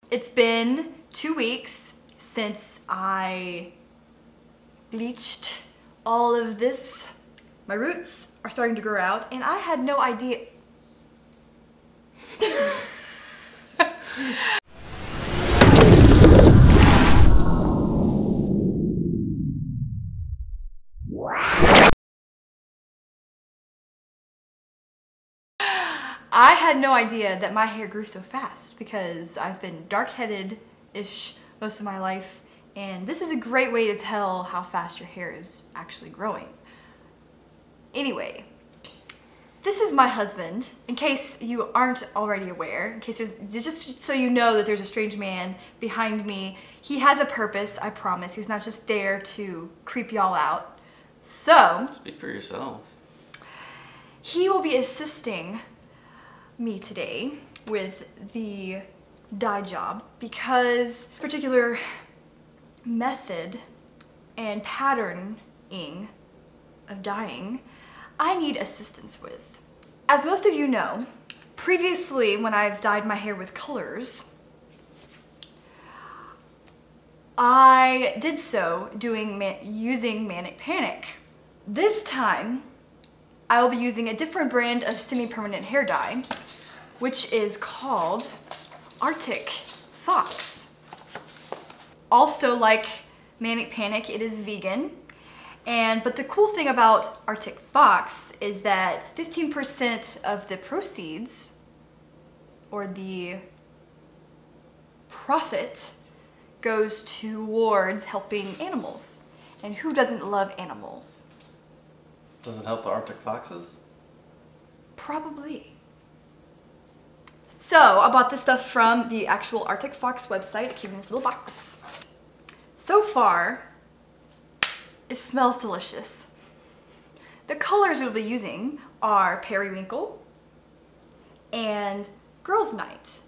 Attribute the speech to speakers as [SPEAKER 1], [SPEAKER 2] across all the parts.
[SPEAKER 1] It's been 2 weeks since I bleached all of this. My roots are starting to grow out and I had no idea. I had no idea that my hair grew so fast because I've been dark-headed-ish most of my life, and this is a great way to tell how fast your hair is actually growing. Anyway, this is my husband, in case you aren't already aware, in case just so you know that there's a strange man behind me. He has a purpose, I promise. He's not just there to creep y'all out. So,
[SPEAKER 2] speak for yourself.
[SPEAKER 1] He will be assisting me today with the dye job because this particular method and patterning of dyeing I need assistance with. As most of you know, previously when I've dyed my hair with colors, I did so using Manic Panic. This time I will be using a different brand of semi-permanent hair dye, which is called Arctic Fox. Also, like Manic Panic, it is vegan. But the cool thing about Arctic Fox is that 15% of the proceeds, or the profit, goes towards helping animals. And who doesn't love animals?
[SPEAKER 2] Does it help the Arctic foxes?
[SPEAKER 1] Probably. So I bought this stuff from the actual Arctic Fox website. It came in this little box. So far, it smells delicious. The colors we'll be using are Periwinkle and Girls' Night.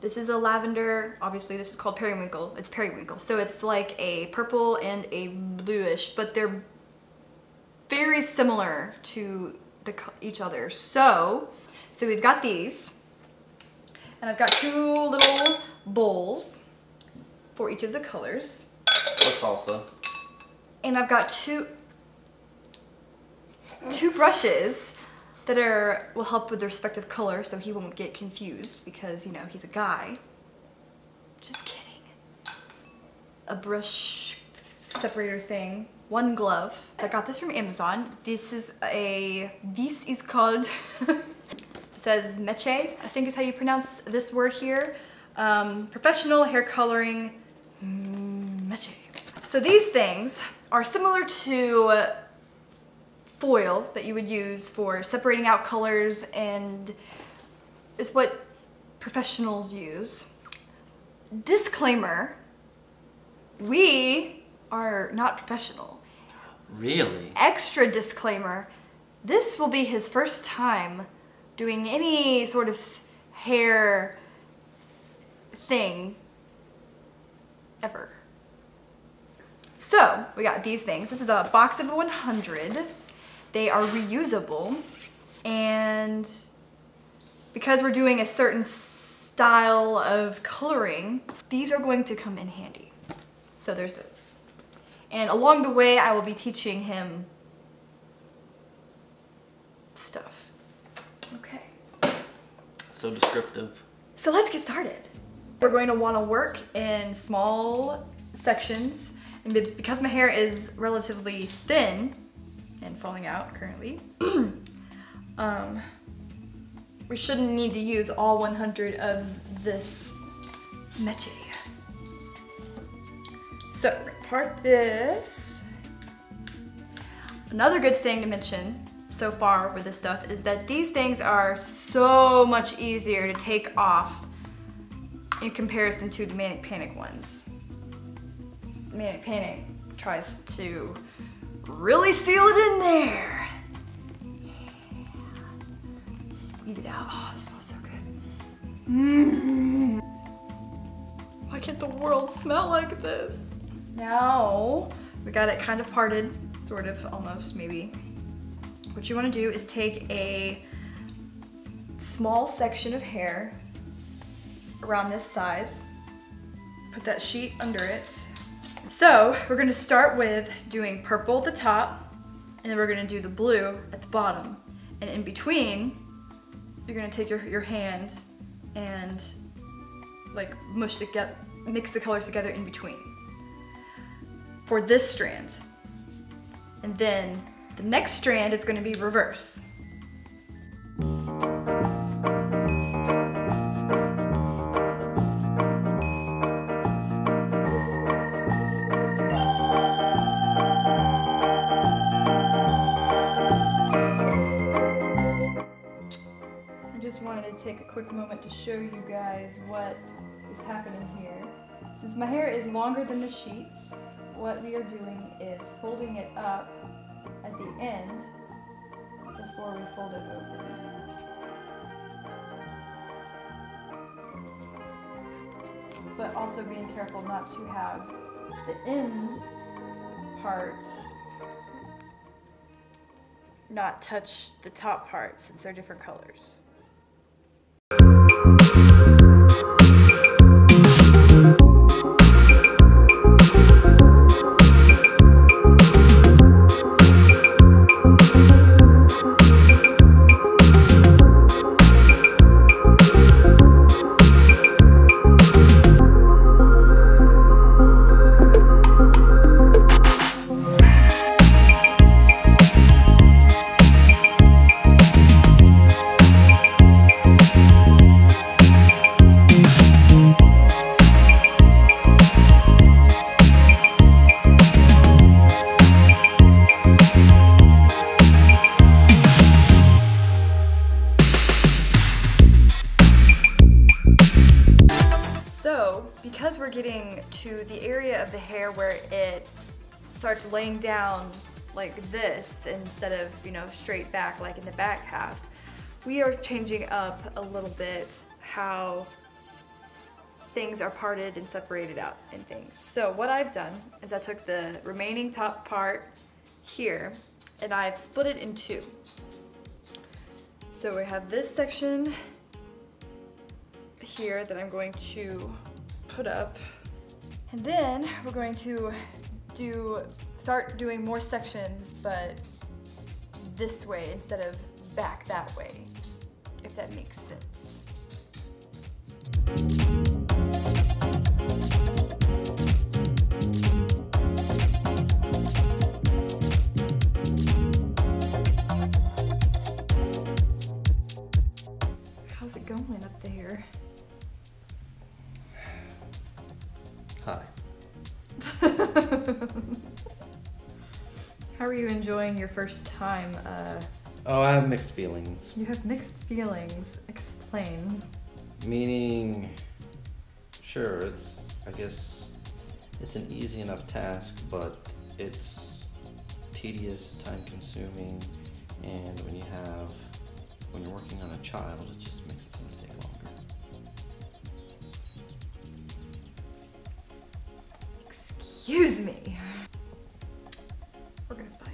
[SPEAKER 1] This is a lavender, obviously this is called Periwinkle, it's Periwinkle. So it's like a purple and a bluish, but they're very similar to each other. So we've got these, and I've got 2 little bowls for each of the colors.
[SPEAKER 2] Or salsa.
[SPEAKER 1] And I've got two brushes that will help with the respective color so he won't get confused because, you know, he's a guy. Just kidding. A brush separator thing. 1 glove. I got this from Amazon. This is called, it says meche, I think is how you pronounce this word here. Professional hair coloring meche. So these things are similar to foil that you would use for separating out colors and is what professionals use. Disclaimer, we are not professional.
[SPEAKER 2] Really?
[SPEAKER 1] Extra disclaimer, this will be his first time doing any sort of hair thing ever. So we got these things. This is a box of 100. They are reusable, and because we're doing a certain style of coloring, these are going to come in handy. So there's those. And along the way, I will be teaching him stuff. Okay.
[SPEAKER 2] So descriptive.
[SPEAKER 1] So let's get started. We're going to want to work in small sections, and because my hair is relatively thin and falling out currently, we shouldn't need to use all 100 of this meche. So we're gonna part this. Another good thing to mention so far with this stuff is that these things are so much easier to take off in comparison to the Manic Panic ones. Manic Panic tries to really seal it in there. Squeeze it out. Oh, it smells so good. Mmm. Why can't the world smell like this? Now, we got it kind of parted, sort of, almost, maybe. What you want to do is take a small section of hair around this size. Put that sheet under it. So we're gonna start with doing purple at the top, and then we're gonna do the blue at the bottom. And in between, you're gonna take your hand and like mix the colors together in between for this strand. And then the next strand is gonna be reverse. Take a quick moment to show you guys what is happening here. Since my hair is longer than the sheets, what we are doing is folding it up at the end before we fold it over. But also being careful not to have the end part not touch the top part since they're different colors. Because we're getting to the area of the hair where it starts laying down like this instead of, you know, straight back like in the back half, we are changing up a little bit how things are parted and separated out and things. So what I've done is I took the remaining top part here and I've split it in two. So we have this section here that I'm going to put up, and then we're going to start doing more sections, but this way instead of back that way, if that makes sense. How's it going up there?
[SPEAKER 2] Hi.
[SPEAKER 1] How are you enjoying your first time?
[SPEAKER 2] Oh, I have mixed feelings.
[SPEAKER 1] You have mixed feelings. Explain.
[SPEAKER 2] Meaning, sure, I guess it's an easy enough task, but it's tedious, time consuming, and when you're working on a child, it just makes it seem to take longer.
[SPEAKER 1] Excuse me. We're gonna fight.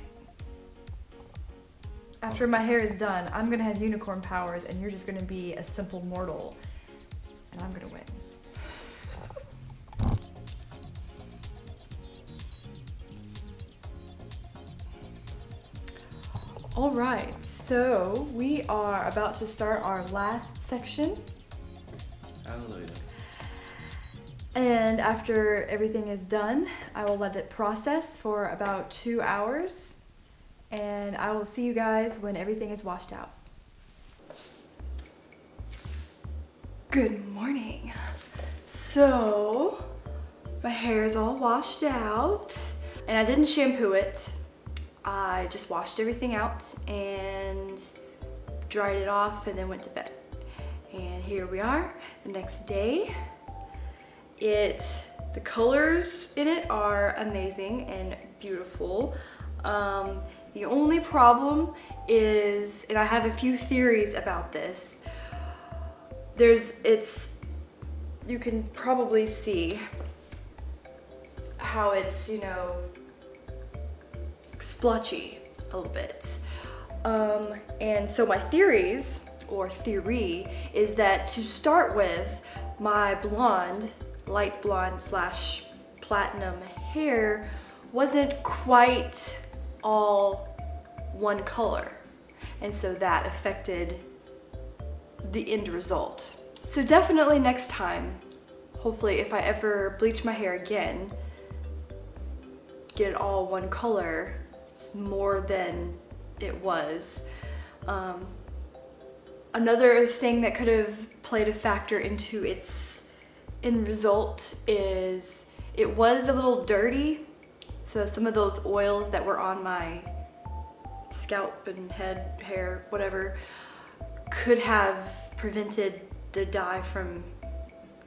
[SPEAKER 1] After my hair is done, I'm gonna have unicorn powers and you're just gonna be a simple mortal. And I'm gonna win. All right, so we are about to start our last section.
[SPEAKER 2] Hallelujah.
[SPEAKER 1] And after everything is done, I will let it process for about 2 hours. And I will see you guys when everything is washed out. Good morning. So, my hair is all washed out. And I didn't shampoo it. I just washed everything out and dried it off and then went to bed. And here we are, the next day. The colors in it are amazing and beautiful. The only problem is, and I have a few theories about this, you can probably see how it's, you know, splotchy a little bit. And so my theory is that to start with, my blonde, light blonde slash platinum hair wasn't quite all one color. And so that affected the end result. So definitely next time, hopefully if I ever bleach my hair again, get it all one color, it's more than it was. Another thing that could have played a factor into its end result is it was a little dirty. So some of those oils that were on my scalp and head, hair, whatever, could have prevented the dye from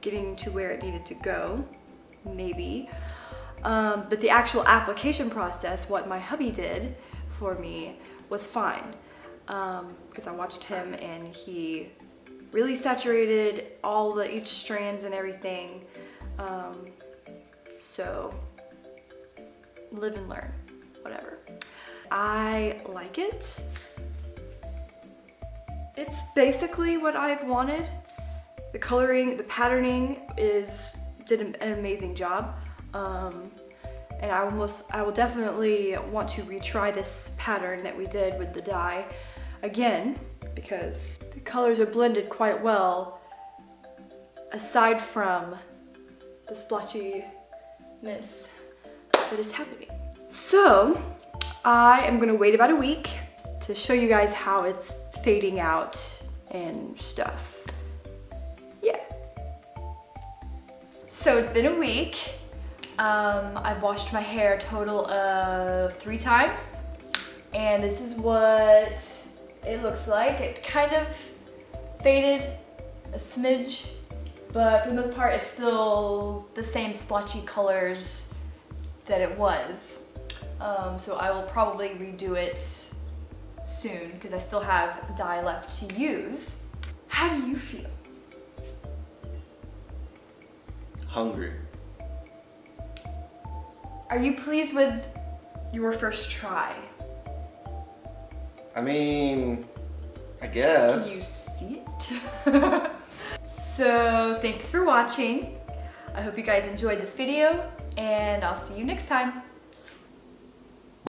[SPEAKER 1] getting to where it needed to go, maybe. But the actual application process, what my hubby did for me, was fine. Because I watched him and he really saturated all each strands and everything. So live and learn, whatever. I like it. It's basically what I've wanted. The coloring, the patterning did an amazing job. And I will definitely want to retry this pattern that we did with the dye again, because the colors are blended quite well, aside from the splotchiness that is happening. So I am gonna wait about a week to show you guys how it's fading out and stuff. Yeah. So it's been a week. I've washed my hair a total of 3 times, and this is what it looks like. It kind of faded a smidge, but for the most part it's still the same splotchy colors that it was. So I will probably redo it soon because I still have dye left to use. How do you feel?
[SPEAKER 2] Hungry.
[SPEAKER 1] Are you pleased with your first try?
[SPEAKER 2] I mean, I guess.
[SPEAKER 1] Can you see it? So thanks for watching. I hope you guys enjoyed this video, and I'll see you next time.